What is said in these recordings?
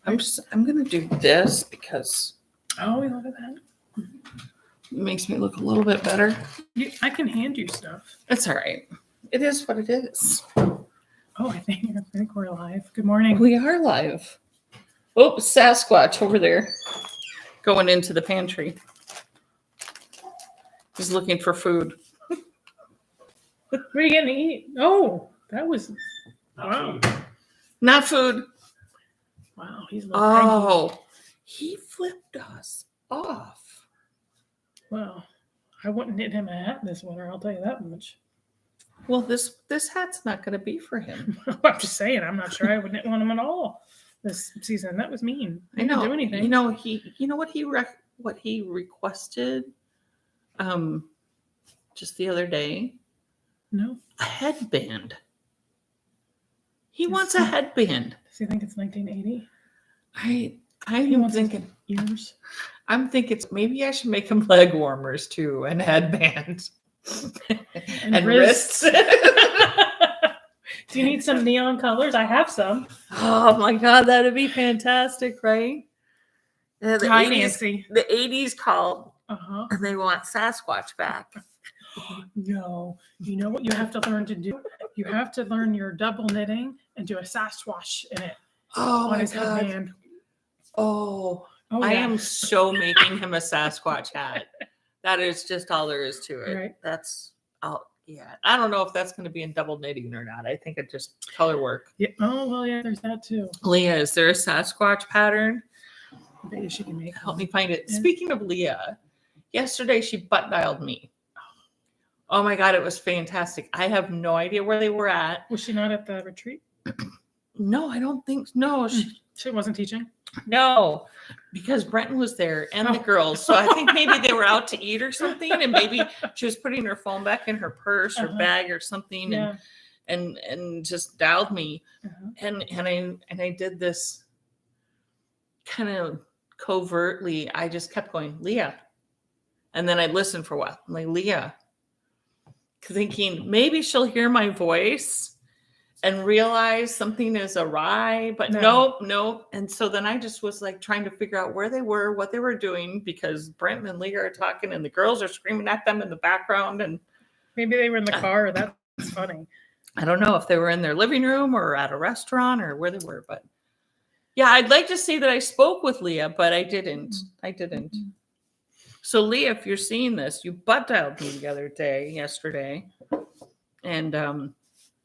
I'm gonna do this because look at that. it makes me look a little bit better. I can hand you stuff. It's all right. It is what it is. Oh, I think we're live. Good morning. We are live. Oh, Sasquatch over there going into the pantry. He's looking for food. What are you going to eat? Oh, that was... Wow. Not food. Wow, he's a little cranky. He flipped us off. Well, I wouldn't knit him a hat this winter, I'll tell you that much. Well, this hat's not going to be for him. I'm just saying, I'm not sure I would knit one of them at all this season. That was mean. He didn't do anything. You know what he requested just the other day? No. A headband. He wants a headband. Does he think it's 1980? I'm thinking ears. I'm thinking maybe I should make him leg warmers too and headbands. and wrists. Do you need some neon colors? I have some. Oh my God, that'd be fantastic, right? The 80s called, and they want Sasquatch back. No, you know what you have to learn to do? You have to learn your double knitting and do a Sasquatch in it. Oh my God. Headband. Oh, yeah. I am so making him a Sasquatch hat. That is just all there is to it. Right. That's all. Yeah. I don't know if that's going to be in double knitting or not. I think it just color work. Yeah. Oh, well, yeah, there's that too. Leah, is there a Sasquatch pattern? I bet you she can make Help me find it. Yeah. Speaking of Leah, yesterday she butt dialed me. Oh my God, it was fantastic. I have no idea where they were at. Was she not at the retreat? No, I don't think. No, she wasn't teaching. No, because Brenton was there and the girls. So I think maybe they were out to eat or something, and maybe she was putting her phone back in her purse or bag or something, and just dialed me, and I did this kind of covertly. I just kept going, Leah, and then I listened for a while. I'm like, Leah, thinking maybe she'll hear my voice and realize something is awry, but nope. And so then I just was like trying to figure out where they were, what they were doing, because Brent and Leah are talking and the girls are screaming at them in the background. And maybe they were in the car. That's funny. I don't know if they were in their living room or at a restaurant or where they were, but yeah, I'd like to say that I spoke with Leah, but I didn't. So Leah, if you're seeing this, you butt dialed me the other day, yesterday. And,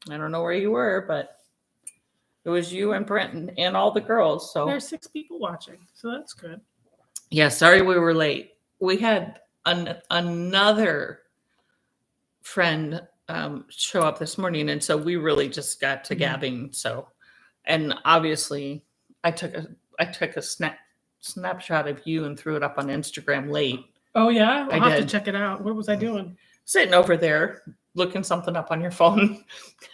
I don't know where you were, but it was you and Brenton and all the girls. So there's 6 people watching, so that's good. Yeah, sorry we were late. We had another friend show up this morning, and so we really just got to gabbing. So, and obviously, I took a snapshot of you and threw it up on Instagram late. Oh yeah, I'll have to check it out. What was I doing? Sitting over there, looking something up on your phone.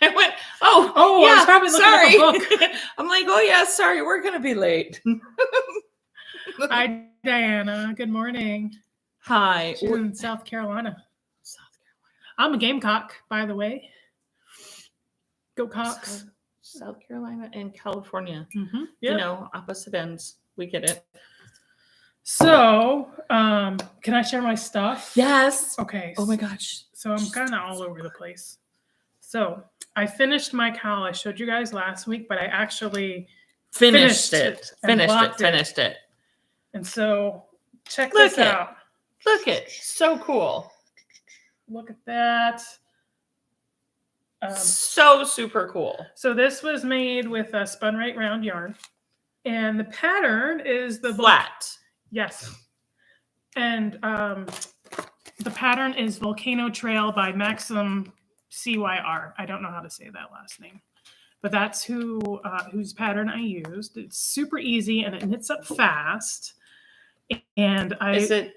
I went, yeah, I was probably looking at a book. I'm like, oh yeah, sorry, we're gonna be late. Hi, Diana. Good morning. Hi. She's in South Carolina. I'm a Gamecock, by the way. Go Cocks. South Carolina and California. Mm-hmm. Yep. You know, opposite ends. We get it. So, can I share my stuff? Yes. Okay. Oh my gosh. So I'm kind of all over the place. So I finished my cowl. I showed you guys last week, but I actually finished it. Finished it. And so check this out. Look it. So cool. Look at that. So super cool. So this was made with a spun right round yarn. And the pattern is the flat. Yes. And the pattern is Volcano Trail by Maxim CYR. I don't know how to say that last name, but that's whose pattern I used. It's super easy and it knits up fast. And is it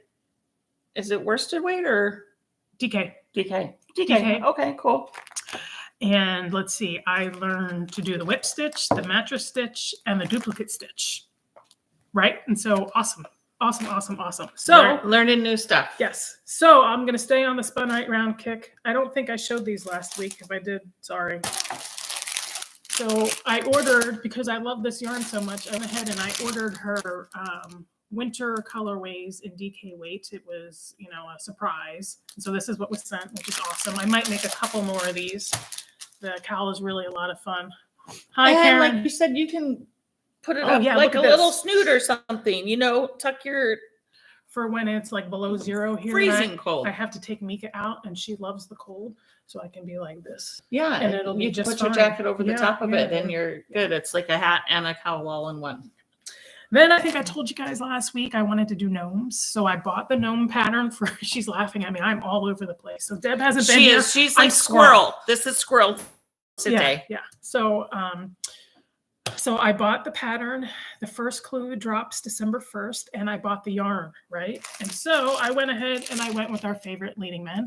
worsted weight or DK? DK. Okay, cool. And let's see, I learned to do the whip stitch, the mattress stitch, and the duplicate stitch. Right? And so awesome. So learning new stuff. Yes. So I'm going to stay on the spun right round kick. I don't think I showed these last week. If I did, sorry. So I ordered, because I love this yarn so much, I went ahead and I ordered her winter colorways in DK weight. It was, you know, a surprise. So this is what was sent, which is awesome. I might make a couple more of these. The cowl is really a lot of fun. Hi, and Karen. like you said, you can put it Oh, up yeah, like look a at little this. snoot or something, you know, tuck your For when it's like below 0 here. freezing cold. I have to take Mika out and she loves the cold. So I can be like this. Yeah, and it'll be you just put your fine. jacket over the Yeah, top of yeah, it, then yeah. you're good. It's like a hat and a cowl all in one. Then I think I told you guys last week I wanted to do gnomes. So I bought the gnome pattern for, she's laughing at me. I'm all over the place. So Deb hasn't been here. She's I'm like squirrel. This is squirrel today. Yeah. So so I bought the pattern. The first clue drops December 1st, and I bought the yarn, right? And so I went ahead and I went with our favorite leading man.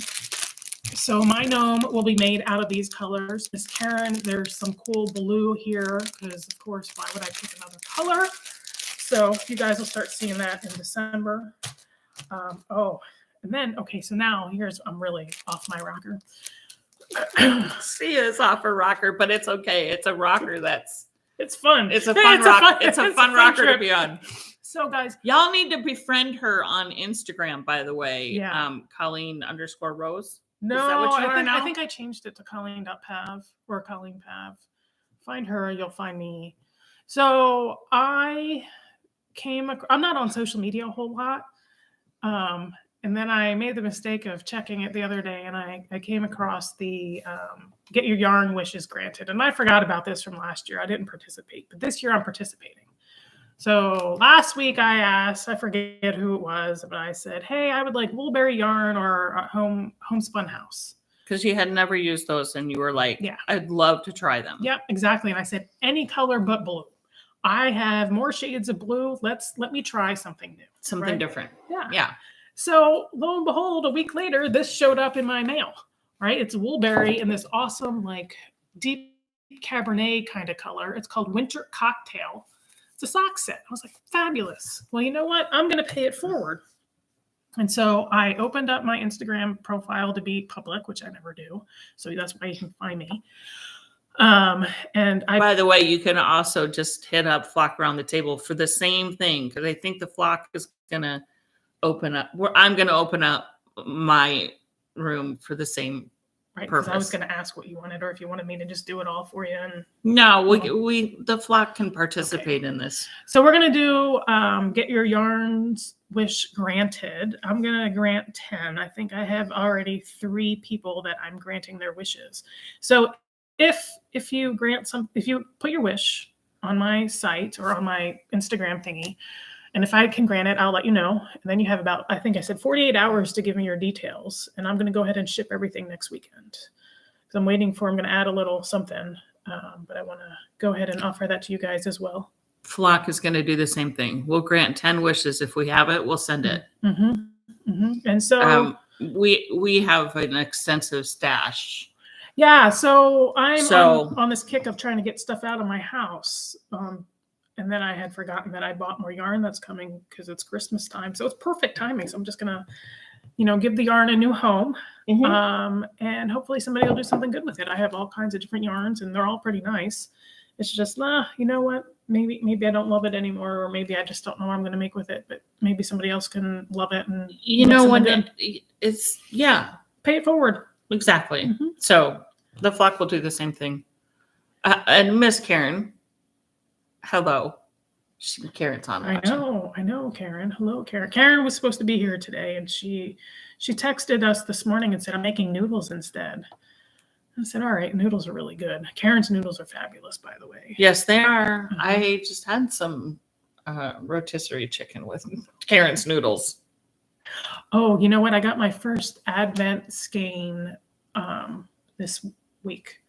So my gnome will be made out of these colors. Miss Karen, there's some cool blue here because, of course, why would I pick another color? So you guys will start seeing that in December. And then, okay, so now I'm really off my rocker. She is off her rocker, but it's okay. It's a rocker it's fun. It's a fun rocker. It's a fun rocker to be on. So guys, y'all need to befriend her on Instagram, by the way. Yeah. Colleen_Rose. No, is that what you are now? I think I changed it to Colleen.pav or Colleen Pav. Find her, you'll find me. So I'm not on social media a whole lot. And then I made the mistake of checking it the other day, and I came across the get your yarn wishes granted. And I forgot about this from last year. I didn't participate, but this year I'm participating. So last week I asked, I forget who it was, but I said, hey, I would like woolberry yarn or a homespun house. Because you had never used those and you were like, yeah, I'd love to try them. Yep, exactly. And I said, any color but blue. I have more shades of blue. Let me try something new. Something different. Yeah. Yeah. So lo and behold, a week later, this showed up in my mail, right? It's woolberry in this awesome, like deep Cabernet kind of color. It's called Winter Cocktail. It's a sock set. I was like, fabulous. Well, you know what? I'm going to pay it forward. And so I opened up my Instagram profile to be public, which I never do. So that's why you can find me. By the way, you can also just hit up Flock Around the Table for the same thing, because I think the Flock is going to open up. I'm going to open up my room for the same purpose. I was going to ask what you wanted, or if you wanted me to just do it all for you. And no, the Flock can participate in this. So we're going to do get your yarns wish granted. I'm going to grant 10. I think I have already 3 people that I'm granting their wishes. So if you put your wish on my site or on my Instagram thingy, and if I can grant it, I'll let you know. And then you have about, I think I said 48 hours to give me your details. And I'm going to go ahead and ship everything next weekend. So I'm going to add a little something, but I want to go ahead and offer that to you guys as well. Flock is going to do the same thing. We'll grant 10 wishes. If we have it, we'll send it. Mm-hmm. Mm-hmm. And so we have an extensive stash. Yeah. So I'm on this kick of trying to get stuff out of my house. And then I had forgotten that I bought more yarn that's coming because it's Christmas time. So it's perfect timing. So I'm just going to, give the yarn a new home. Mm-hmm. And hopefully somebody will do something good with it. I have all kinds of different yarns and they're all pretty nice. It's just, you know what? Maybe I don't love it anymore, or maybe I just don't know what I'm going to make with it, but maybe somebody else can love it. And pay it forward. Exactly. Mm-hmm. So the Flock will do the same thing. And Miss Karen, hello. Karen's on. I know, Karen. Hello, Karen. Karen was supposed to be here today, and she texted us this morning and said, I'm making noodles instead. I said, all right, noodles are really good. Karen's noodles are fabulous, by the way. Yes, they are. Mm-hmm. I just had some rotisserie chicken with Karen's noodles. Oh, you know what? I got my first Advent skein this week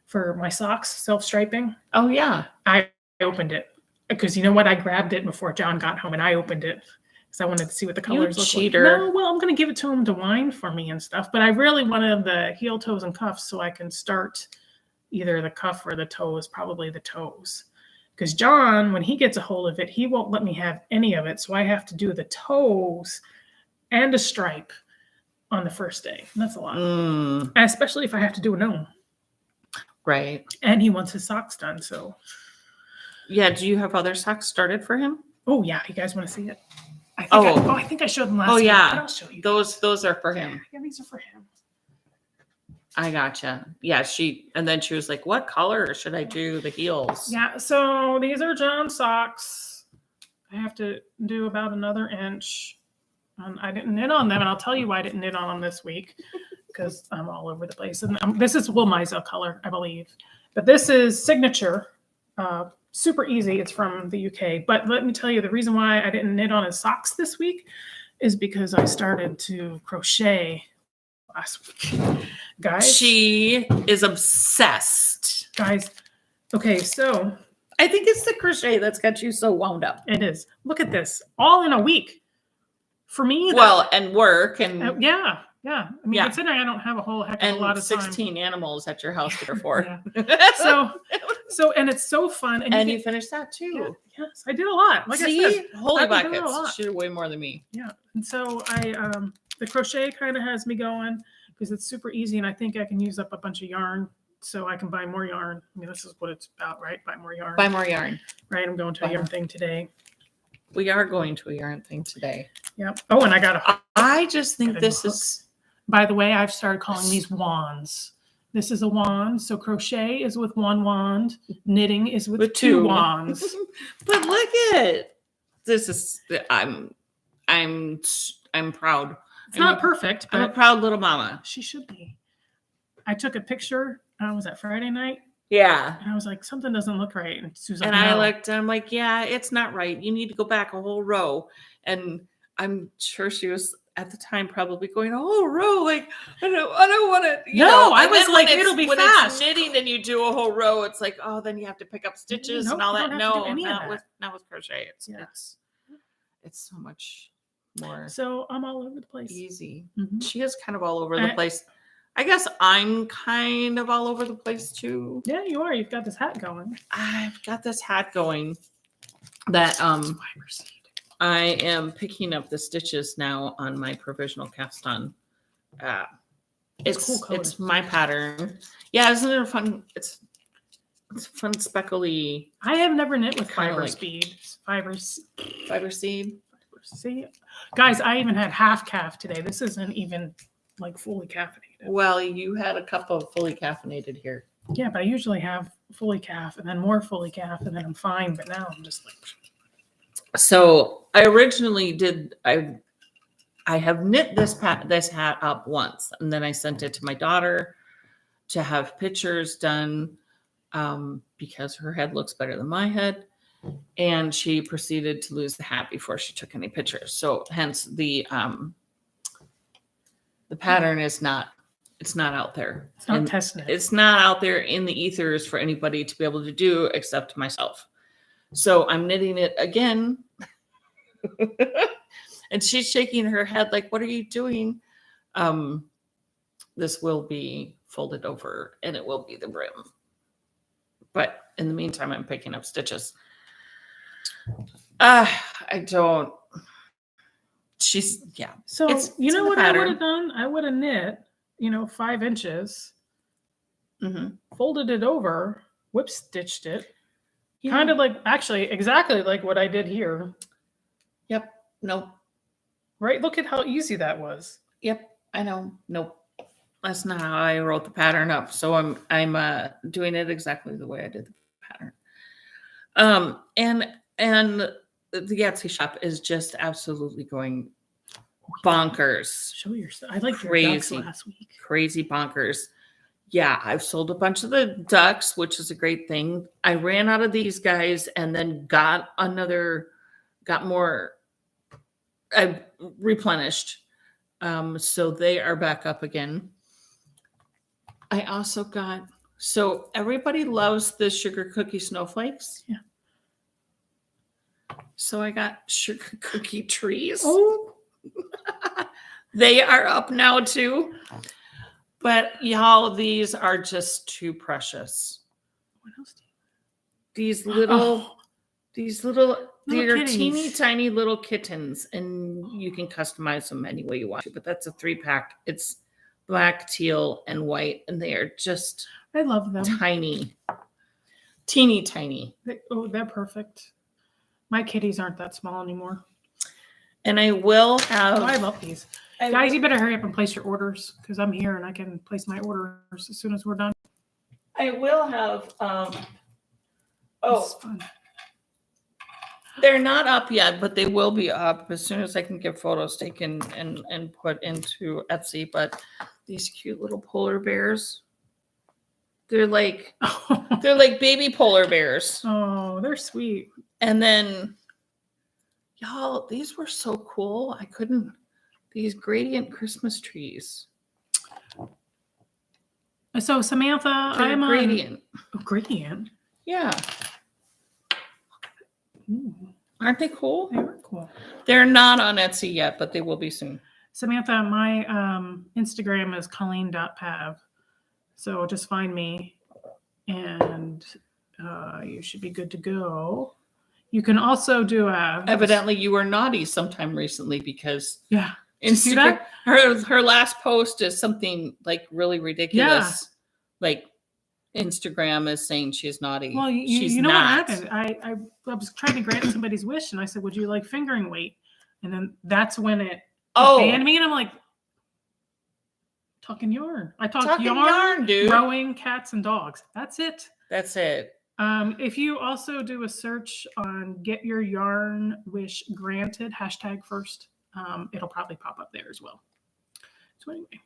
for my socks, self-striping. Oh, yeah. I opened it because you know what? I grabbed it before John got home and I opened it because I wanted to see what the colors look like. No, well, I'm going to give it to him to wind for me and stuff, but I really wanted the heel, toes, and cuffs so I can start either the cuff or the toes, probably the toes. Because John, when he gets a hold of it, he won't let me have any of it. So I have to do the toes and a stripe on the first day. And that's a lot. Especially if I have to do a gnome. Right. And he wants his socks done. So, Yeah. Do you have other socks started for him? oh yeah, you guys want to see it? I think I showed them last Oh week, yeah. but I'll show you. Those are for him. Yeah, these are for him. I gotcha. Yeah. And then she was like, what color should I do the heels? Yeah, so these are John socks. I have to do about another inch. I didn't knit on them, and I'll tell you why I didn't knit on them this week, because I'm all over the place. And this is whimsical color, I believe. But this is signature. Super easy. It's from the UK. But let me tell you, the reason why I didn't knit on his socks this week is because I started to crochet last week. Guys. She is obsessed. Guys. Okay, so. I think it's the crochet that's got you so wound up. It is. Look at this. All in a week. For me. And work and. Yeah. I mean, considering I don't have a whole heck of a lot of time. 16 animals at your house before. So, and it's so fun. And you finished that too. Yeah, yes, I did a lot. Like See? I said, Holy buckets. She did way more than me. Yeah. And so the crochet kind of has me going because it's super easy. And I think I can use up a bunch of yarn so I can buy more yarn. I mean, this is what it's about, right? Buy more yarn. Buy more yarn. Right. I'm going to a yarn thing today. We are going to a yarn thing today. Yep. Oh, and I just think this is. By the way, I've started calling these wands. This is a wand. So crochet is with one wand. Knitting is with two wands. But look at this is I'm proud. It's not perfect, but I'm a proud little mama. She should be. I took a picture. Was that Friday night? Yeah. And I was like, something doesn't look right. And Susan, and I looked, and I'm like, yeah, it's not right. You need to go back a whole row. And I'm sure she was at the time probably going a whole row. Like, I don't want to. I was like, it'll be when fast. It's knitting and you do a whole row, it's like, oh, then you have to pick up stitches and all that. No, not with crochet. It's so much more. So I'm all over the place. Easy. Mm-hmm. She is kind of all over the place. I guess I'm kind of all over the place too. Yeah, you are. You've got this hat going. I've got this hat going that I am picking up the stitches now on my provisional cast on. It's cool color. It's my pattern. Yeah, isn't it fun? It's fun speckly. I have never knit with fiber seed. See, guys, I even had half calf today. This isn't even like fully caffeinated. Well, you had a cup of fully caffeinated here. Yeah, but I usually have fully calf and then more fully calf and then I'm fine. But now I'm just like. So I originally I have knit this hat up once, and then I sent it to my daughter to have pictures done because her head looks better than my head. And she proceeded to lose the hat before she took any pictures. So hence the pattern is not, it's not out there. It's not tested. It's not out there in the ethers for anybody to be able to do except myself. So I'm knitting it again. And she's shaking her head like, what are you doing? This will be folded over and it will be the brim. But in the meantime, I'm picking up stitches. So you know what I would have done? I would have knit, 5 inches, folded it over, whip stitched it. Yeah. Kind of like, actually, exactly like what I did here. Yep. Nope. Right? Look at how easy that was. Yep. I know. Nope. That's not how I wrote the pattern up. So I'm doing it exactly the way I did the pattern. And the Etsy shop is just absolutely going bonkers. Show yourself. I like your ducks last week. Crazy bonkers. Yeah, I've sold a bunch of the ducks, which is a great thing. I ran out of these guys and then got more. I replenished. So they are back up again. I also got, so everybody loves the sugar cookie snowflakes. Yeah. So I got sugar cookie trees. Oh. They are up now too. But y'all, these are just too precious. What else do These they're teeny tiny little kittens, and you can customize them any way you want to. But that's a 3-pack. It's black, teal, and white, and they are just I love them. Tiny. Teeny tiny. They're perfect. My kitties aren't that small anymore. And I will have... Oh, I love these. Guys, you better hurry up and place your orders because I'm here and I can place my orders as soon as we're done. I will have... This is fun. They're not up yet, but they will be up as soon as I can get photos taken and put into Etsy. But these cute little polar bears, they're like baby polar bears. Oh, they're sweet. And then, y'all, these were so cool. These gradient Christmas trees. So Samantha, I'm gradient. Gradient. Yeah. Ooh. Aren't they cool? They are cool. They're not on Etsy yet, but they will be soon. Samantha, my Instagram is colleen.pav. So just find me and you should be good to go. You can also do Evidently, you were naughty sometime recently because Instagram. Her last post is something like really ridiculous. Yeah. Like Instagram is saying she's naughty. Well, she's you know not. what happened? I was trying to grant somebody's wish, and I said, "Would you like fingering weight?" And then that's when it banned me, and I'm like, talking yarn. I talk yarn, dude. Rowing, cats, and dogs. That's it. That's it. If you also do a search on "Get Your Yarn Wish Granted" #first, it'll probably pop up there as well. So anyway.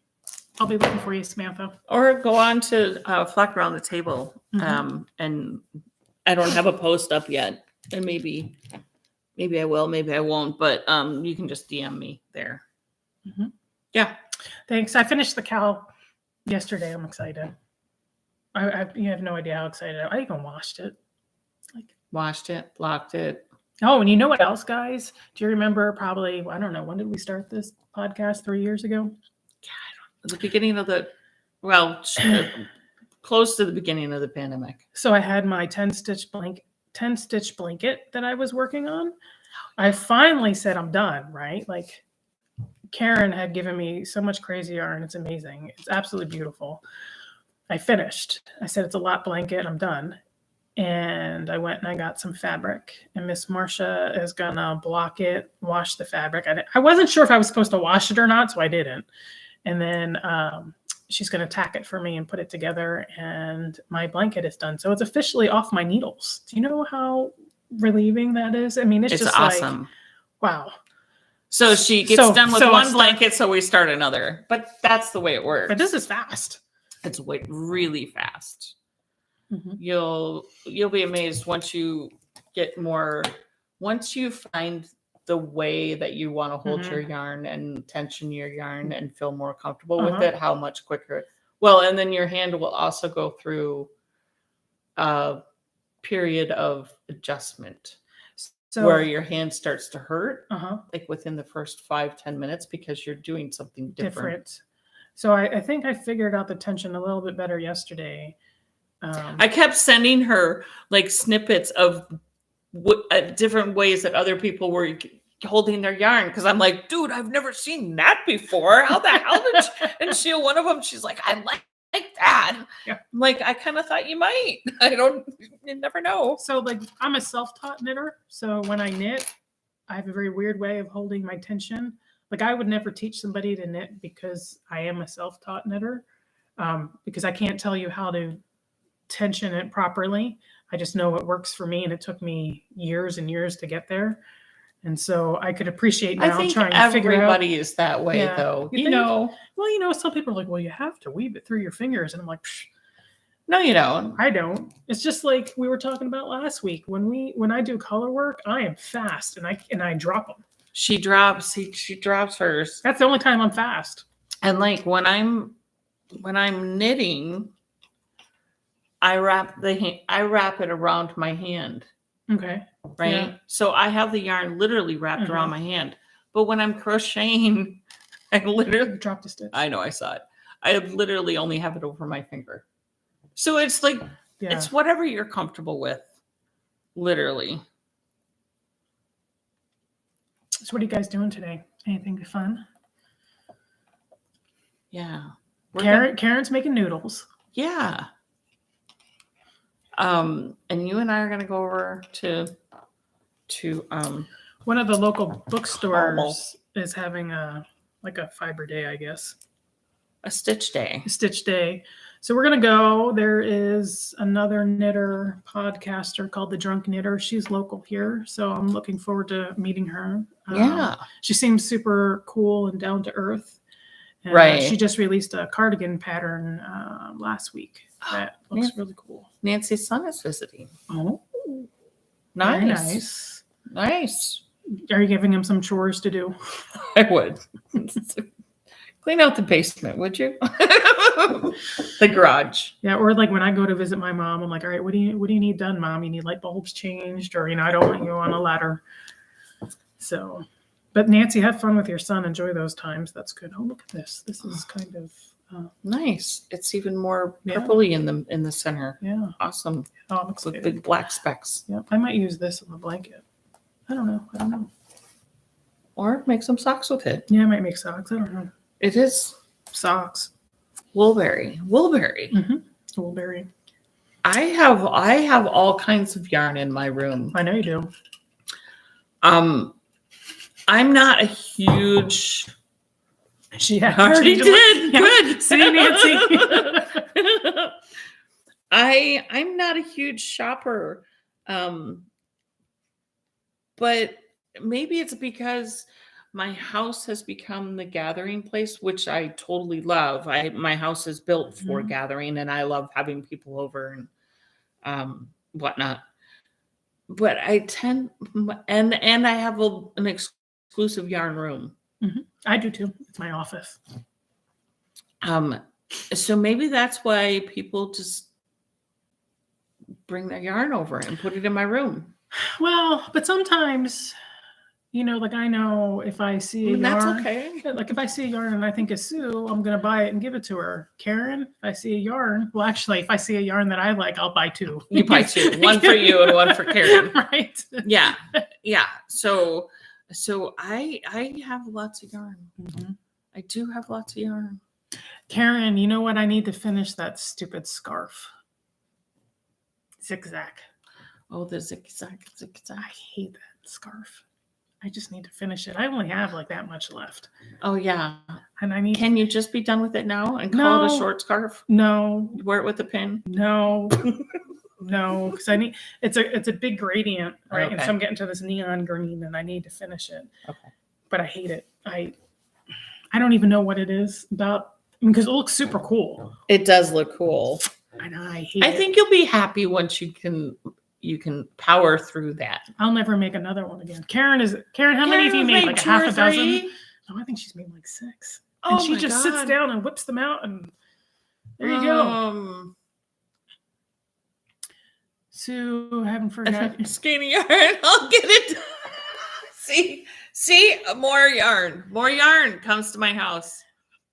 I'll be looking for you, Samantha. Or go on to Flock Around the Table. And I don't have a post up yet. And maybe I will, maybe I won't. But you can just DM me there. Mm-hmm. Yeah. Thanks. I finished the cowl yesterday. I'm excited. You have no idea how excited I even washed it. Washed it, locked it. Oh, and you know what else, guys? Do you remember probably, I don't know, when did we start this podcast? 3 years ago? The beginning of close to the beginning of the pandemic. So I had my 10 stitch blanket that I was working on. I finally said I'm done, right? Like Karen had given me so much crazy yarn. It's amazing. It's absolutely beautiful. I finished. I said, it's a lot blanket. I'm done. And I went and I got some fabric, and Miss Marcia is gonna block it, wash the fabric. I wasn't sure if I was supposed to wash it or not, so I didn't. And then she's going to tack it for me and put it together. And my blanket is done. So it's officially off my needles. Do you know how relieving that is? I mean, it's just awesome. Like, wow. So she gets done with one blanket, so we start another. But that's the way it works. But this is fast. It's really fast. Mm-hmm. You'll be amazed once you find the way that you want to hold your yarn and tension your yarn and feel more comfortable with it, how much quicker. Well, and then your hand will also go through a period of adjustment where your hand starts to hurt, like within the first 5-10 minutes, because you're doing something different. So I think I figured out the tension a little bit better yesterday. I kept sending her like snippets of different ways that other people were holding their yarn, because I'm like, dude, I've never seen that before. How the hell did and one of them, she's like, I like that. Yeah. I'm like, I kind of thought you might. You never know. So like, I'm a self-taught knitter. So when I knit, I have a very weird way of holding my tension. Like I would never teach somebody to knit because I am a self-taught knitter, because I can't tell you how to tension it properly. I just know it works for me, and it took me years and years to get there. And so I could appreciate now trying to figure out. Everybody is that way, though. You know. Well, some people are like, well, you have to weave it through your fingers. And I'm like, psh, no, you don't. I don't. It's just like we were talking about last week. When I do color work, I am fast, and I drop them. She drops hers. That's the only time I'm fast. And like when I'm knitting, I wrap it around my hand. Okay. Right. Yeah. So I have the yarn literally wrapped around my hand. But when I'm crocheting, I literally dropped a stitch. I know, I saw it. I literally only have it over my finger. So it's like, it's whatever you're comfortable with. Literally. So what are you guys doing today? Anything fun? Yeah. Karen's making noodles. Yeah. And you and I are gonna go over to one of the local bookstores is having a fiber day, I guess. a stitch day. Stitch day. So we're gonna go. There is another knitter podcaster called The Drunk Knitter. She's local here, so I'm looking forward to meeting her. Yeah. She seems super cool and down to earth. And, Right. She just released a cardigan pattern last week that looks really cool. Nancy's son is visiting. Oh, Nice. very nice. Nice. Are you giving him some chores to do? I would. Clean out the basement, would you? The garage. Yeah, or like when I go to visit my mom, I'm like, all right, what do you need done, Mom? You need light bulbs changed, or I don't want you on a ladder. So, but Nancy, have fun with your son. Enjoy those times. That's good. Oh, look at this. This is kind of nice. It's even more purpley in the center. Yeah. Awesome. Oh, I'm excited. With big black specks. Yeah, I might use this on the blanket. I don't know. Or make some socks with it. Yeah, I might make socks. I don't know. It is Socks. Woolberry. Mm-hmm. Woolberry. I have all kinds of yarn in my room. I know you do. I'm not a huge. She already did. Good. See, Nancy. I'm not a huge shopper. But maybe it's because my house has become the gathering place, which I totally love. My house is built for gathering, and I love having people over and whatnot. But I tend, and I have an exclusive yarn room. Mm-hmm. I do too. It's my office. So maybe that's why people just bring their yarn over and put it in my room. Well, but sometimes, like I know if I see a yarn, that's okay. Like if I see a yarn and I think it's Sue, I'm going to buy it and give it to her. Karen, if I see a yarn, well, actually, if I see a yarn that I like, I'll buy two. You buy two, one for you and one for Karen. Right. Yeah. Yeah. So I have lots of yarn. Mm-hmm. I do have lots of yarn. Karen, you know what? I need to finish that stupid scarf. Zigzag. Oh, the zigzag. I hate that scarf. I just need to finish it. I only have like that much left. Oh yeah. And I need. Can you just be done with it now and call it a short scarf? No. Wear it with a pin? No. No, because I need. It's a big gradient, right? Okay. And so I'm getting to this neon green, and I need to finish it. Okay. But I hate it. I don't even know what it is about. Because it looks super cool. It does look cool. I know. I hate it. I think you'll be happy once you can power through that. I'll never make another one again. Karen, how many have you made? Like two half or a dozen? three? No, I think she's made like 6. Oh, and she just sits down and whips them out, and there you go. Sue, I haven't forgotten. Skinny yarn. I'll get it. See, more yarn. More yarn comes to my house.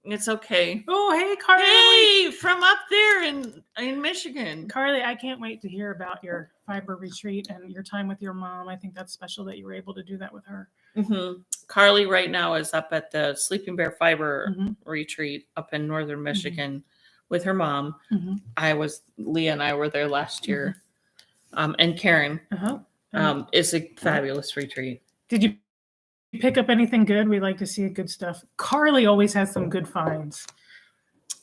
It's okay. Oh, hey, Carly. Hey, from up there in Michigan. Carly, I can't wait to hear about your fiber retreat and your time with your mom. I think that's special that you were able to do that with her. Mm-hmm. Carly right now is up at the Sleeping Bear Fiber retreat up in northern Michigan with her mom. Mm-hmm. Leah and I were there last year. And Karen. It's a fabulous retreat. Did you pick up anything good? We like to see good stuff. Carly always has some good finds.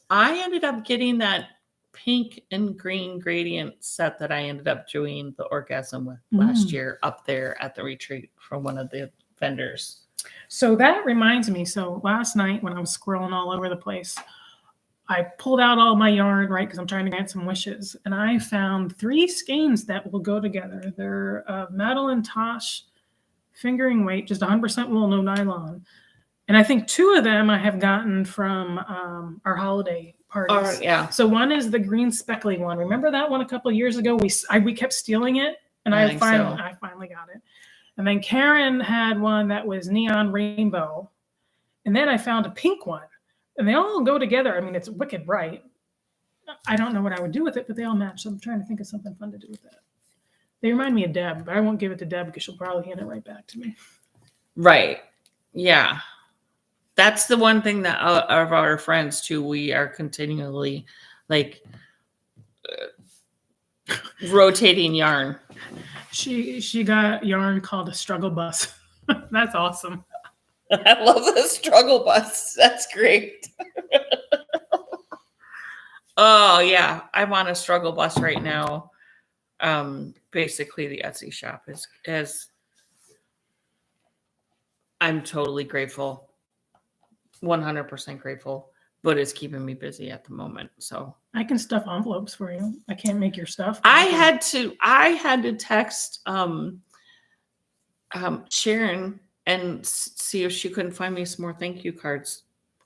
I ended up getting that pink and green gradient set that I ended up doing the orgasm with last year up there at the retreat from one of the vendors. So that reminds me. So last night when I was squirreling all over the place, I pulled out all my yarn, right, because I'm trying to grant some wishes. And I found 3 skeins that will go together. They're Madeline Tosh fingering weight, just 100% wool, no nylon. And I think 2 of them I have gotten from our holiday parties. Yeah. So one is the green speckly one. Remember that one a couple of years ago? We kept stealing it, and I finally got it. And then Karen had one that was neon rainbow. And then I found a pink one. And they all go together. I mean, it's wicked bright. I don't know what I would do with it, but they all match. So I'm trying to think of something fun to do with that. They remind me of Deb, but I won't give it to Deb because she'll probably hand it right back to me. Right. Yeah. That's the one thing that of our friends too, we are continually like rotating yarn. She got yarn called a struggle bus. That's awesome. I love the struggle bus. That's great. Oh yeah, I'm on a struggle bus right now. Basically the Etsy shop is I'm totally grateful. 100% grateful, but it's keeping me busy at the moment. So I can stuff envelopes for you. I can't make your stuff. I had to text Sharon and see if she couldn't find me some more thank you cards.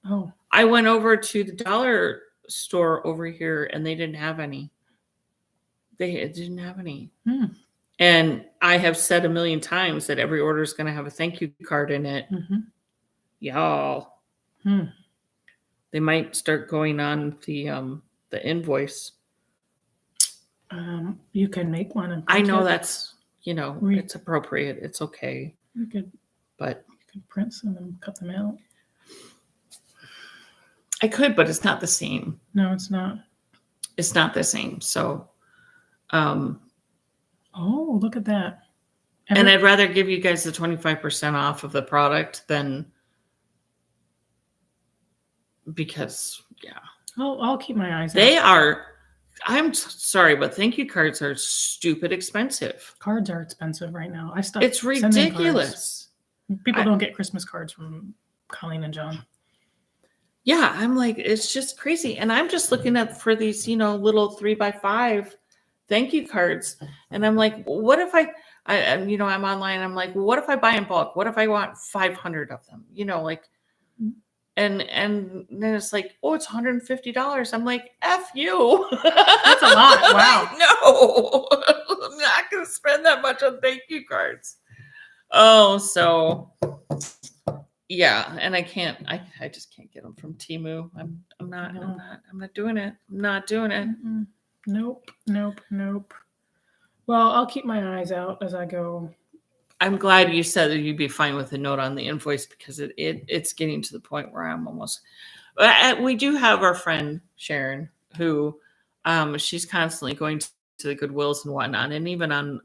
Oh. I went over to the dollar store over here and they didn't have any. They didn't have any. And I have said a million times that every order is going to have a thank you card in it. Y'all. They might start going on the invoice. You can make one. And I know that's, it's appropriate. It's okay. You could print some and cut them out. I could, but it's not the same. No, it's not. It's not the same. So, oh, look at that. And I'd rather give you guys the 25% off of the product than because, yeah. I'll keep my eyes out. They are, I'm sorry, but thank you cards are stupid expensive. Cards are expensive right now. It's ridiculous. People don't get Christmas cards from Colleen and John. Yeah, I'm like, it's just crazy. And I'm just looking at for these, little 3x5 thank you cards. And I'm like, what if I'm online. I'm like, well, what if I buy in bulk? What if I want 500 of them? And then it's like, oh, it's $150. I'm like, F you. That's a lot. Wow. No, I'm not going to spend that much on thank you cards. Oh, so yeah. And I just can't get them from Temu. I'm not doing it. I'm not doing it. Nope. Well, I'll keep my eyes out as I go. I'm glad you said that you'd be fine with a note on the invoice because it's getting to the point where I'm almost. We do have our friend Sharon who, she's constantly going to the Goodwills and whatnot, and even on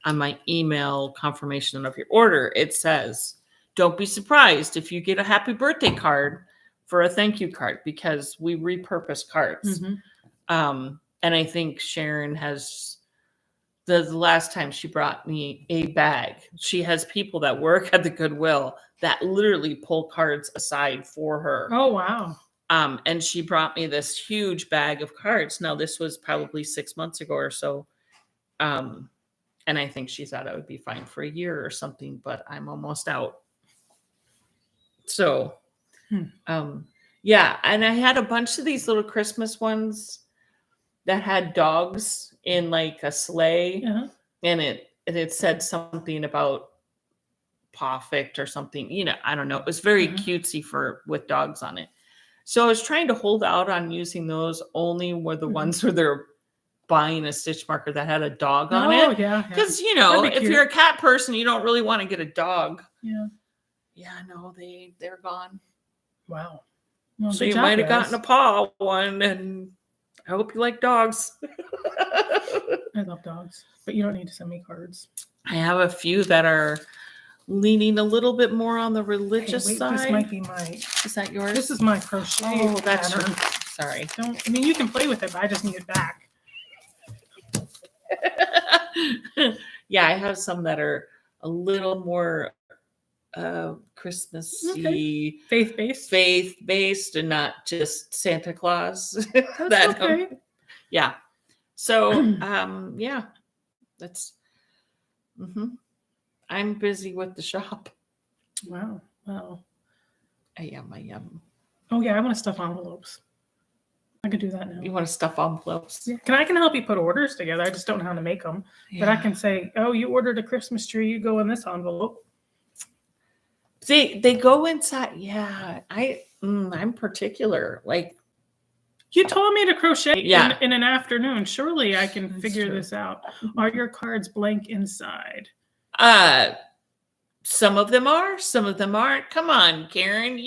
my email confirmation of your order, it says, "Don't be surprised if you get a happy birthday card for a thank you card because we repurpose cards." And I think Sharon has. The last time she brought me a bag, she has people that work at the Goodwill that literally pull cards aside for her. Oh, wow. And she brought me this huge bag of cards. Now, this was probably 6 months ago or so. And I think she thought I would be fine for a year or something, but I'm almost out. So, yeah. And I had a bunch of these little Christmas ones that had dogs in like a sleigh, and it said something about perfect or something, I don't know. It was very cutesy with dogs on it. So I was trying to hold out on using those only were the ones where they're buying a stitch marker that had a dog on it. Yeah. Because, if you're a cat person, you don't really want to get a dog. Yeah. Yeah, no, they're gone. Wow. Well, so you might have gotten a paw one, and I hope you like dogs. I love dogs, but you don't need to send me cards. I have a few that are leaning a little bit more on the religious side. This might be Is that yours? This is my crochet. Oh, that's pattern. Sorry. You can play with it, but I just need it back. Yeah, I have some that are a little more Christmassy, faith-based, and not just Santa Claus. That's okay. Yeah. So, yeah, that's. I'm busy with the shop. Wow. I am. Oh yeah, I want to stuff envelopes. I could do that now. You want to stuff envelopes? Yeah. I can help you put orders together. I just don't know how to make them. Yeah. But I can say, oh, you ordered a Christmas tree. You go in this envelope. They go inside. Yeah, I'm particular. Like you told me to crochet in an afternoon. Surely I can figure this out. Are your cards blank inside? Some of them are. Some of them aren't. Come on, Karen.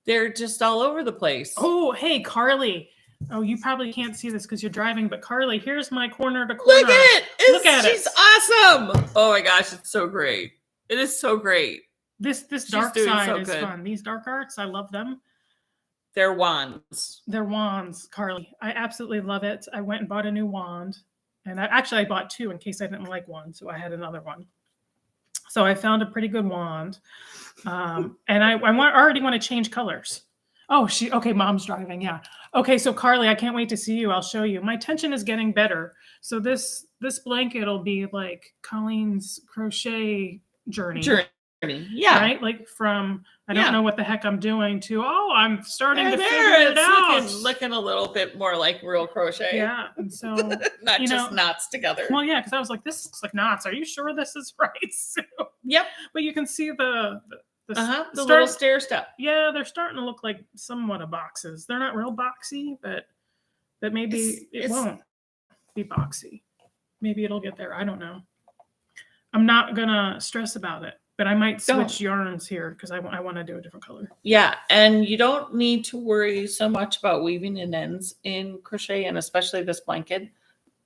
They're just all over the place. Oh, hey, Carly. Oh, you probably can't see this because you're driving, but Carly, here's my corner to corner. Look at it. Look at it. She's awesome. Oh my gosh, it's so great. It is so great. This She's dark doing side so is good. fun. These dark arts, I love them. They're wands. They're wands, Carly. I absolutely love it. I went and bought a new wand. And I bought two in case I didn't like one. So I had another one. So I found a pretty good wand. And I already want to change colors. Oh, okay, mom's driving. Yeah. Okay, so Carly, I can't wait to see you. I'll show you. My tension is getting better. So this blanket will be like Colleen's crochet journey. Yeah. Right? Like from I don't know what the heck I'm doing to I'm starting to figure it's it out. looking a little bit more like real crochet. Yeah. And so not just knots together. Well, yeah, because I was like, this looks like knots. Are you sure this is right? So, yep. But you can see the little stair step. Yeah, they're starting to look like somewhat of boxes. They're not real boxy, but maybe it won't be boxy. Maybe it'll get there. I don't know. I'm not gonna stress about it, but I might switch yarns here because I want to do a different color. Yeah, and you don't need to worry so much about weaving in ends in crochet, and especially this blanket.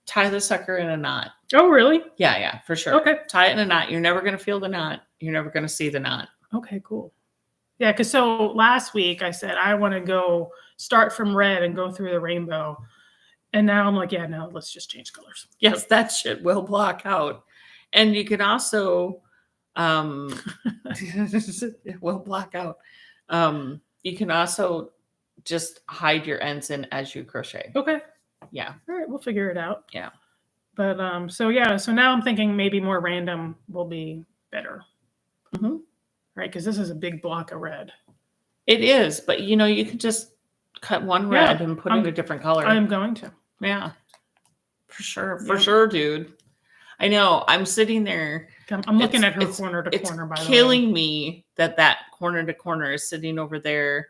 Tie the sucker in a knot. Oh, really? Yeah, for sure. Okay. Tie it in a knot. You're never going to feel the knot. You're never going to see the knot. Okay, cool. Yeah, because so last week I said I want to go start from red and go through the rainbow. And now I'm like, yeah, no, let's just change colors. Yes, that shit will block out. And you can also, it will block out. You can also just hide your ends in as you crochet. Okay. Yeah. All right, we'll figure it out. Yeah. But so now I'm thinking maybe more random will be better. Mm-hmm. Right, because this is a big block of red. It is, but you can just cut one red and put in a different color. I'm going to. Yeah. For sure, dude. I know. I'm sitting there. I'm looking at her corner to corner, by the way. It's killing me that corner to corner is sitting over there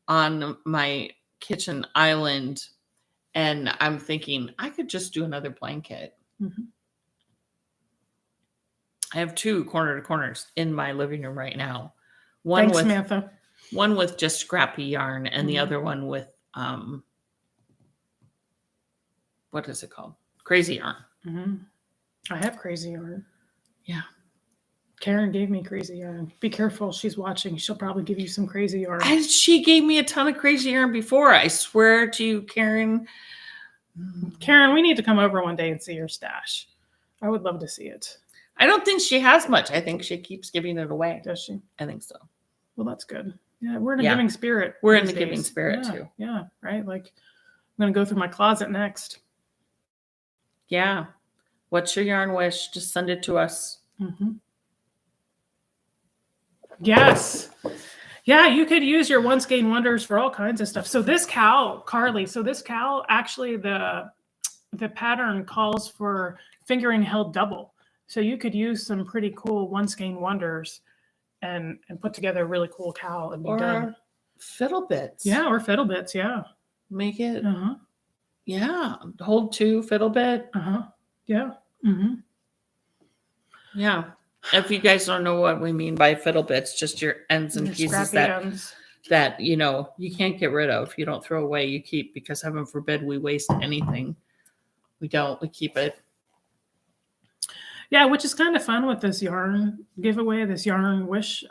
on my kitchen island. And I'm thinking, I could just do another blanket. Mm-hmm. I have two corner to corners in my living room right now. Thanks, Samantha. One with just scrappy yarn and the other one with, what is it called? Crazy yarn. Mm-hmm. I have crazy yarn. Yeah. Karen gave me crazy yarn. Be careful. She's watching. She'll probably give you some crazy yarn. She gave me a ton of crazy yarn before. I swear to you, Karen. Karen, we need to come over one day and see your stash. I would love to see it. I don't think she has much. I think she keeps giving it away. Does she? I think so. Well, that's good. Yeah, we're in a giving spirit. We're in the giving spirit too. Yeah, right? Like, I'm going to go through my closet next. Yeah. What's your yarn wish? Just send it to us. Mm-hmm. Yes. Yeah, you could use your Once Gain Wonders for all kinds of stuff. So this cowl, Carly, actually the pattern calls for fingering held double. So you could use some pretty cool Once Gain Wonders and put together a really cool cowl and be done. Fiddle bits. Yeah, or fiddle bits, yeah. Make it. Uh-huh. Yeah. Hold two fiddle bit. Uh-huh. Yeah. Mm-hmm. Yeah. If you guys don't know what we mean by fiddle bits, just your ends and pieces that you can't get rid of. You don't throw away, you keep, because heaven forbid we waste anything. We don't. We keep it. Yeah, which is kind of fun with this yarn giveaway, this yarn wish.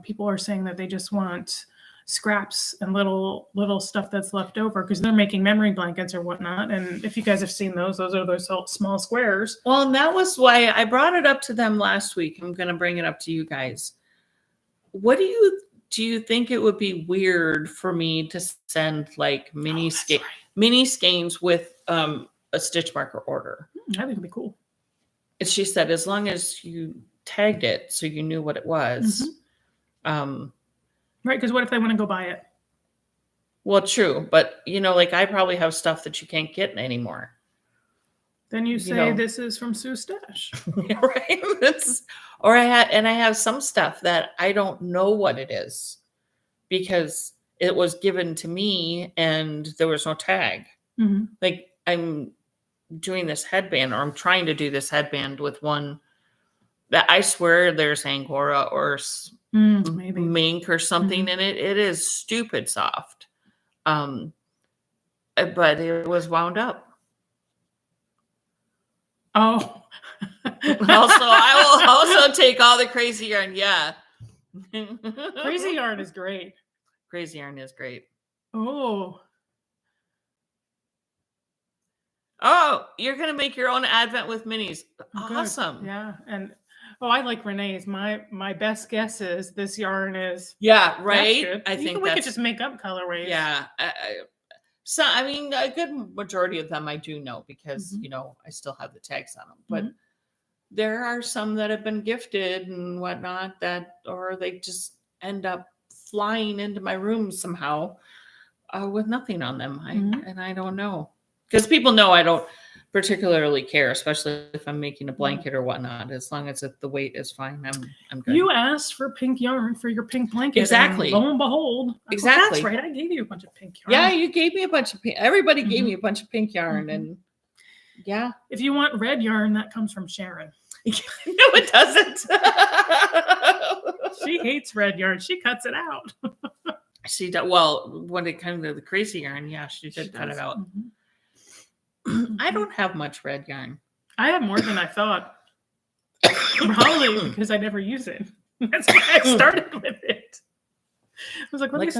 People are saying that they just want scraps and little stuff that's left over because they're making memory blankets or whatnot. And if you guys have seen those are those small squares. Well, and that was why I brought it up to them last week. I'm going to bring it up to you guys. What do you think it would be weird for me to send like mini skeins with a stitch marker order? I think it'd be cool. And she said, as long as you tagged it so you knew what it was. Mm-hmm. Right, because what if they want to go buy it? Well, true, but like I probably have stuff that you can't get anymore. Then you say this is from Sue's stash, right? I have some stuff that I don't know what it is because it was given to me and there was no tag. Mm-hmm. Like I'm doing this headband, or I'm trying to do this headband with one that I swear there's Angora or maybe mink or something in it. It is stupid soft. but it was wound up. Oh. Also, I will also take all the crazy yarn. Yeah. Crazy yarn is great. Crazy yarn is great. Oh. Oh, you're going to make your own advent with minis. Good. Awesome. Yeah. And I like Renee's. My best guess is this yarn is. Yeah, right. Good. I think we could just make up colorways. Yeah. So, I mean, a good majority of them I do know because, I still have the tags on them. But there are some that have been gifted and whatnot or they just end up flying into my room somehow with nothing on them. And I don't know. Because people know I don't particularly care, especially if I'm making a blanket or whatnot. As long as the weight is fine, I'm good. You asked for pink yarn for your pink blanket. Exactly. And lo and behold. Exactly. That's right. I gave you a bunch of pink yarn. Yeah, you gave me a bunch of pink. Everybody gave me a bunch of pink yarn. And yeah. If you want red yarn, that comes from Sharon. No, it doesn't. She hates red yarn. She cuts it out. She does. Well, when it comes to the crazy yarn, yeah, she did cut it out. I don't have much red yarn. I have more than I thought. Probably because I never use it. That's why I started with it. I was like, let me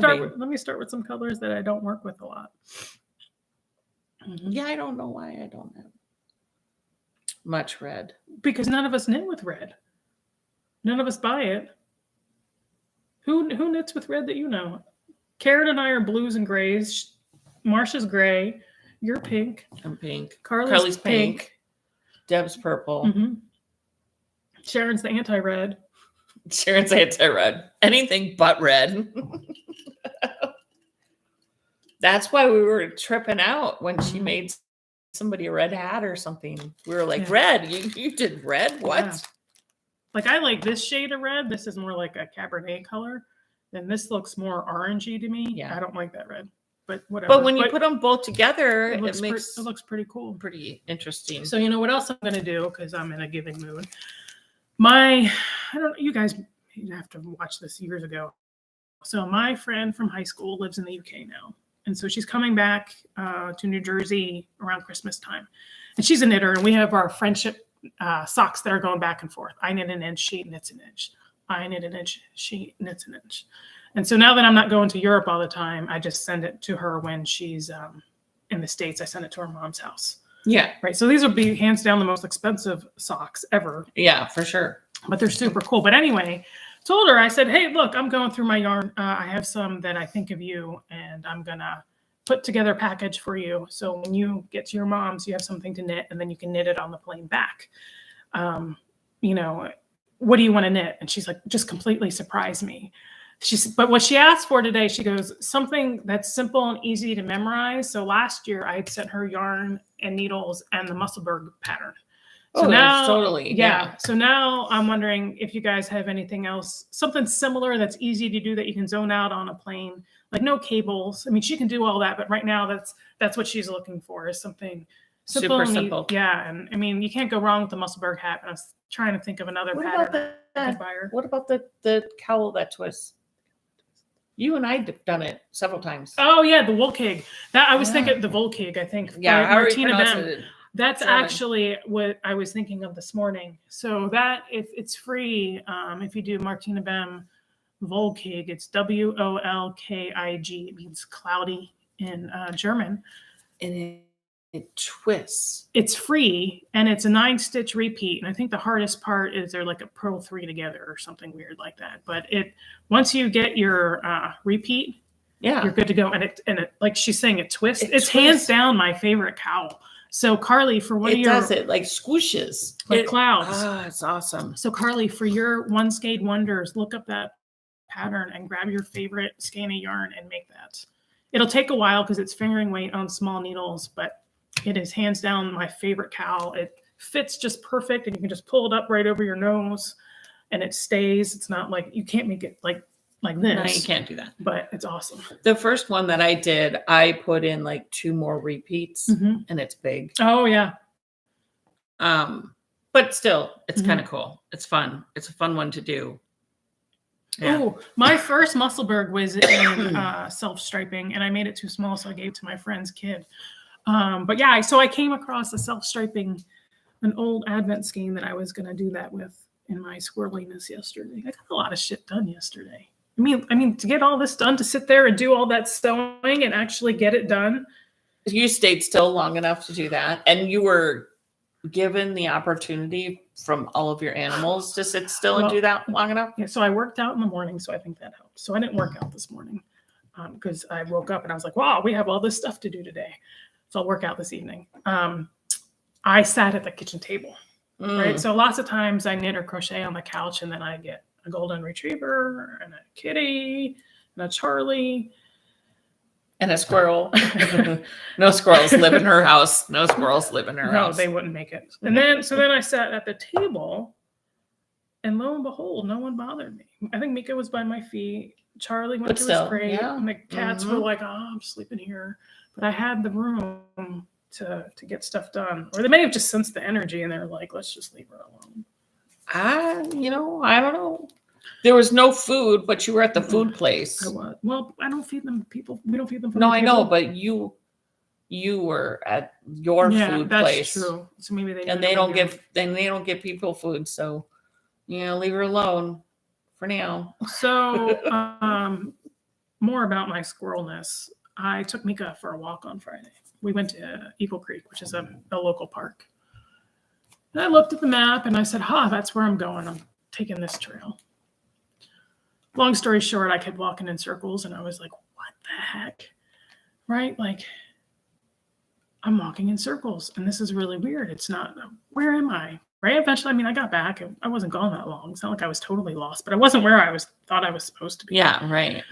start with some colors that I don't work with a lot. Yeah, I don't know why I don't have much red. Because none of us knit with red. None of us buy it. Who knits with red that you know? Karen and I are blues and grays. Marsha's gray. You're pink. I'm pink. Carly's pink. Deb's purple. Sharon's the anti-red. Sharon's anti-red. Anything but red. That's why we were tripping out when she made somebody a red hat or something. We were like, red? You did red? What? Yeah. Like, I like this shade of red. This is more like a Cabernet color. And this looks more orangey to me. Yeah. I don't like that red. But whatever. But when you put them both together, it looks pretty cool. Pretty interesting. So, you know what else I'm going to do? Because I'm in a giving mood. You guys have to watch this years ago. So my friend from high school lives in the UK now. And so she's coming back to New Jersey around Christmas time. And she's a knitter. And we have our friendship socks that are going back and forth. I knit an inch, she knits an inch. I knit an inch, she knits an inch. And so now that I'm not going to Europe all the time, I just send it to her when she's in the States. I send it to her mom's house. Yeah. Right. So these would be hands down the most expensive socks ever. Yeah, for sure. But they're super cool. But anyway, told her, I said, hey, look, I'm going through my yarn. I have some that I think of you, and I'm going to put together a package for you. So when you get to your mom's, you have something to knit, and then you can knit it on the plain back. What do you want to knit? And she's like, just completely surprise me. But what she asked for today, she goes, something that's simple and easy to memorize. So last year I had sent her yarn and needles and the Musselburgh pattern. So now, totally. Yeah. So now I'm wondering if you guys have anything else, something similar that's easy to do that you can zone out on a plane, like no cables. I mean, she can do all that, but right now that's what she's looking for, is something simple. Super simple. Yeah. And I mean, you can't go wrong with the Musselburgh hat. I was trying to think of another pattern. What about the cowl that twists? You and I have done it several times. Oh yeah, the Volkig. That I was thinking the Volkig. I think. Yeah, Martina Bem. That's actually what I was thinking of this morning. So that if it's free, if you do Martina Bem Volkig, it's Wolkig. It means cloudy in German. And it twists. It's free, and it's a 9-stitch repeat. And I think the hardest part is they're like a purl 3 together or something weird like that. But once you get your repeat, you're good to go. And it like she's saying, it twists. It's hands down my favorite cowl. So Carly, for one of your, it does it like squishes like clouds. Oh, it's awesome. So Carly, for your One Skate Wonders, look up that pattern and grab your favorite skein of yarn and make that. It'll take a while because it's fingering weight on small needles, but it is hands down my favorite cowl. It fits just perfect, and you can just pull it up right over your nose, and it stays. It's not like you can't make it like this. No, you can't do that. But it's awesome. The first one that I did, I put in like 2 more repeats, and it's big. Oh yeah. But still, it's kind of cool. It's fun. It's a fun one to do. Yeah. Oh, my first Musselburgh was in self-striping, and I made it too small, so I gave it to my friend's kid. But yeah, so I came across a self-striping, an old Advent skein that I was going to do that with in my squirreliness yesterday. I got a lot of shit done yesterday. I mean, to get all this done, to sit there and do all that sewing and actually get it done. You stayed still long enough to do that, and you were given the opportunity from all of your animals to sit still and do that long enough? Yeah, so I worked out in the morning, so I think that helped. So I didn't work out this morning because I woke up and I was like, wow, we have all this stuff to do today. So I'll work out this evening. I sat at the kitchen table, right? So lots of times I knit or crochet on the couch, and then I get a golden retriever and a kitty and a Charlie. And a squirrel. No squirrels live in her house. No squirrels live in her house. No, they wouldn't make it. And then I sat at the table, and lo and behold, no one bothered me. I think Mika was by my feet. Charlie went to his crate, and the cats were like, "Oh, I'm sleeping here." But I had the room to get stuff done, or they may have just sensed the energy, and they're like, "Let's just leave her alone." I don't know. There was no food, but you were at the food place. I was. Well, I don't feed them people. We don't feed them. No, I know, but you were at your food place. That's true. So maybe they don't give people food. So, leave her alone for now. So, more about my squirrelness. I took Mika for a walk on Friday. We went to Eagle Creek, which is a local park. And I looked at the map and I said, that's where I'm going. I'm taking this trail. Long story short, I kept walking in circles and I was like, what the heck? Right? Like, I'm walking in circles and this is really weird. It's not, where am I? Right? Eventually, I got back. I wasn't gone that long. It's not like I was totally lost, but I wasn't where I thought I was supposed to be. Yeah, right.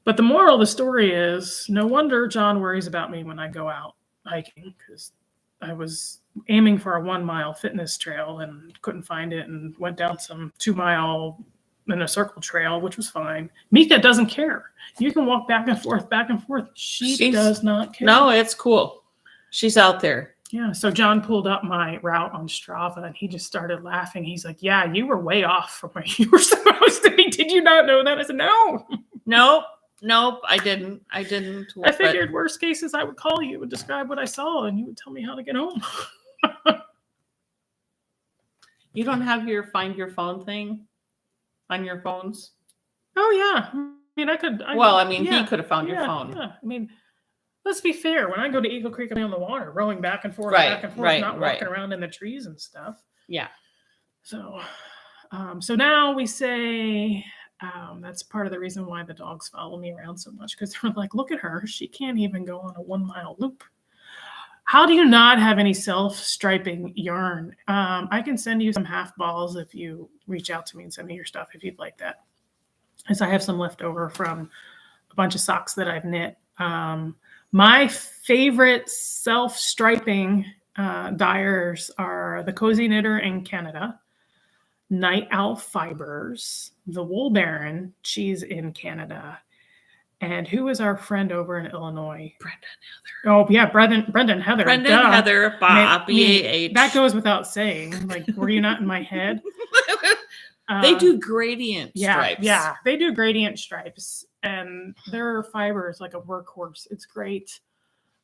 But the moral of the story is, no wonder John worries about me when I go out hiking, because I was aiming for a 1 mile fitness trail and couldn't find it and went down some 2 mile in a circle trail, which was fine. Mika doesn't care. You can walk back and forth, back and forth. She does not care. No, it's cool. She's out there. Yeah. So John pulled up my route on Strava and he just started laughing. He's like, yeah, you were way off from where you were supposed to be. Did you not know that? I said, no. Nope, I didn't. I figured worst cases I would call you and describe what I saw and you would tell me how to get home. You don't have your find your phone thing on your phones? Oh, yeah. I could. He could have found your phone. Yeah. Let's be fair. When I go to Eagle Creek, I'm on the water, rowing back and forth, not walking around in the trees and stuff. Yeah. So, now we say that's part of the reason why the dogs follow me around so much, because they're like, look at her. She can't even go on a 1 mile loop. How do you not have any self-striping yarn? I can send you some half balls if you reach out to me and send me your stuff if you'd like that. As I have some left over from a bunch of socks that I've knit. My favorite self-striping dyers are the Cozy Knitter in Canada, Night Owl Fibers, the Wool Baron, she's in Canada, and who is our friend over in Illinois? Brendan Heather. Oh, yeah, Brendan Heather. Brendan Heather, B-A-H. That goes without saying. Like, were you not in my head? They do gradient stripes. Yeah, they do gradient stripes. And their fiber is like a workhorse. It's great.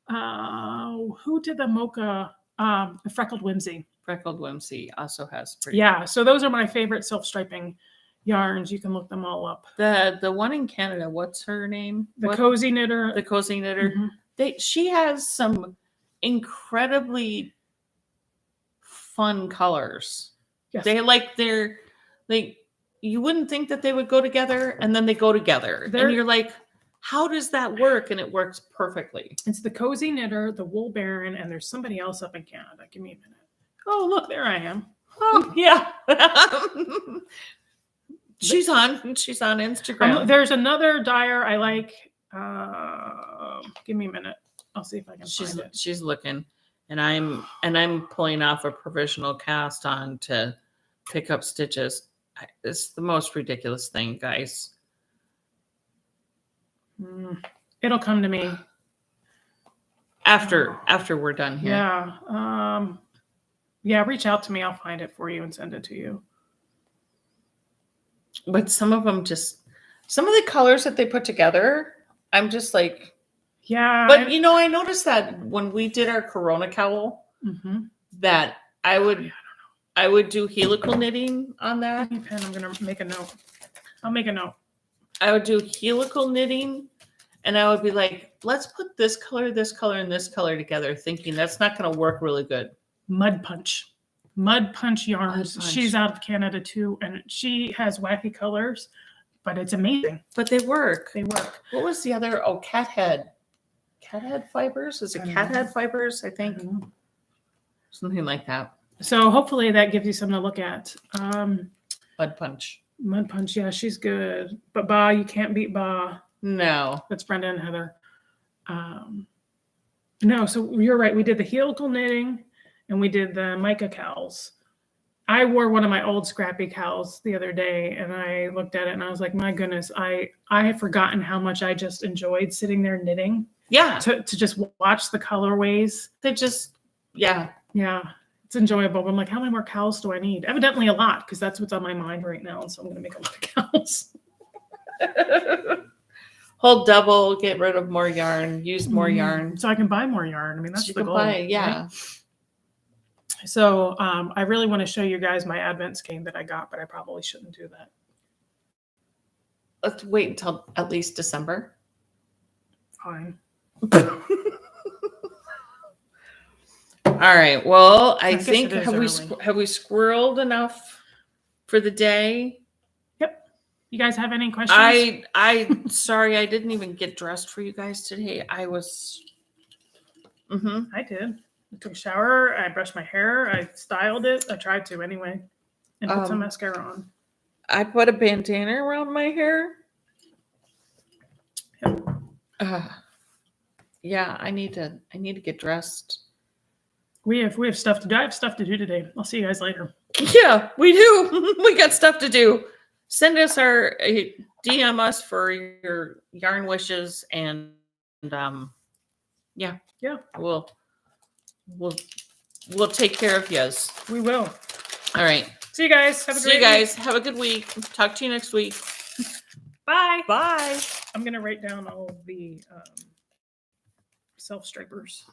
Who did the mocha? The Freckled Whimsy. Freckled Whimsy also has pretty. Yeah, so those are my favorite self-striping yarns. You can look them all up. The one in Canada, what's her name? Cozy Knitter. The Cozy Knitter. Mm-hmm. She has some incredibly fun colors. Yes. You wouldn't think that they would go together, and then they go together. And you're like, how does that work? And it works perfectly. It's the Cozy Knitter, the Wool Baron, and there's somebody else up in Canada. Give me a minute. Oh, look, there I am. Oh, yeah. She's on Instagram. There's another dyer I like. Give me a minute. I'll see if I can find it. She's looking, and I'm pulling off a provisional cast on to pick up stitches. It's the most ridiculous thing, guys. It'll come to me after we're done here. Yeah. Reach out to me. I'll find it for you and send it to you. But some of them some of the colors that they put together, I'm just like, Yeah. but I noticed that when we did our Corona cowl, that I would do helical knitting on that. Pen, I'm gonna make a note. I'll make a note. I would do helical knitting, and I would be like, let's put this color, and this color together, thinking that's not going to work really good. Mud Punch yarns. She's out of Canada too, and she has wacky colors, but it's amazing. But they work. What was the other? Oh, cat head fibers. Is it cat head fibers? I think something like that. So hopefully that gives you something to look at. Mud Punch. Yeah, she's good. But Ba, you can't beat Ba. No. That's Brenda and Heather. No, so you're right. We did the helical knitting and we did the mica cowls. I wore one of my old scrappy cowls the other day and I looked at it and I was like, my goodness, I had forgotten how much I just enjoyed sitting there knitting. Yeah. To just watch the colorways. They just, yeah. Yeah. It's enjoyable. But I'm like, how many more cowls do I need? Evidently a lot, because that's what's on my mind right now. So I'm going to make a lot of cowls. Hold double, get rid of more yarn, use more yarn. So I can buy more yarn. I mean, that's the goal. Yeah. Right? So I really want to show you guys my advent skein that I got, but I probably shouldn't do that. Let's wait until at least December. Fine. All right. Well, I think have we squirreled enough for the day? Yep. You guys have any questions? I sorry, I didn't even get dressed for you guys today. I was. I did. I took a shower. I brushed my hair. I styled it. I tried to anyway, and put some mascara on. I put a bandana around my hair. Yep. Yeah, I need to get dressed. We have stuff to do. I have stuff to do today. I'll see you guys later. Yeah, we do. We got stuff to do. Send us DM us for your yarn wishes and yeah. We'll take care of yous. We will. All right. See you guys. Have a great week. Have a good week. Talk to you next week. Bye. Bye. I'm gonna write down all of the self-stripers.